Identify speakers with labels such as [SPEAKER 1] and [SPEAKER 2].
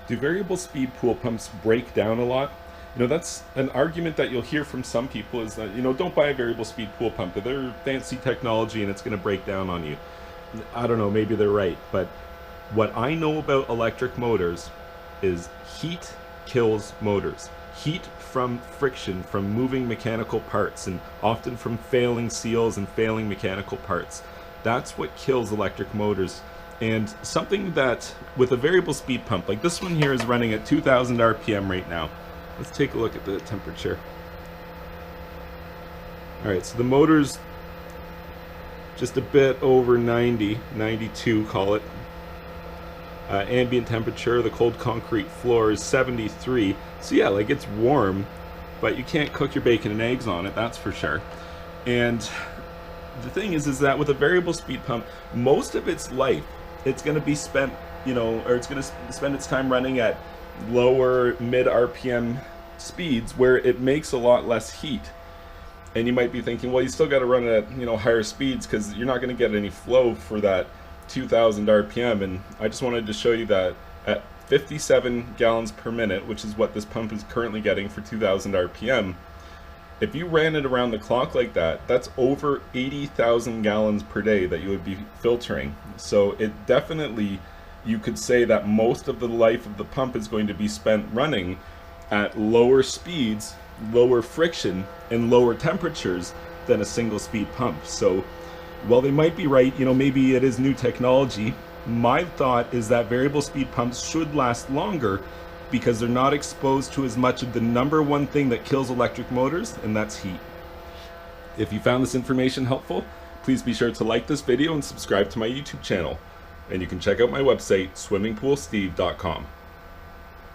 [SPEAKER 1] Do variable speed pool pumps break down a lot? That's an argument that you'll hear from some people is that, don't buy a variable speed pool pump. They're fancy technology and it's going to break down on you. I don't know, maybe they're right. But what I know about electric motors is heat kills motors. Heat from friction, from moving mechanical parts, and often from failing seals and failing mechanical parts. That's what kills electric motors. And something that, with a variable speed pump, like this one here is running at 2000 RPM right now. Let's take a look at the temperature. Alright, so the motor's just a bit over 90, 92 call it. Ambient temperature, the cold concrete floor is 73. So yeah, like it's warm, but you can't cook your bacon and eggs on it, that's for sure. And the thing is that with a variable speed pump, most of its life, it's going to be spent, or it's going to spend its time running at lower mid RPM speeds where it makes a lot less heat. And you might be thinking, well, you still got to run it at, higher speeds because you're not going to get any flow for that 2000 RPM. And I just wanted to show you that at 57 gallons per minute, which is what this pump is currently getting for 2000 RPM, if you ran it around the clock like that, that's over 80,000 gallons per day that you would be filtering. So it definitely, you could say that most of the life of the pump is going to be spent running at lower speeds, lower friction, and lower temperatures than a single speed pump. So while they might be right, maybe it is new technology, my thought is that variable speed pumps should last longer because they're not exposed to as much of the number one thing that kills electric motors, and that's heat. If you found this information helpful, please be sure to like this video and subscribe to my YouTube channel. And you can check out my website, swimmingpoolsteve.com.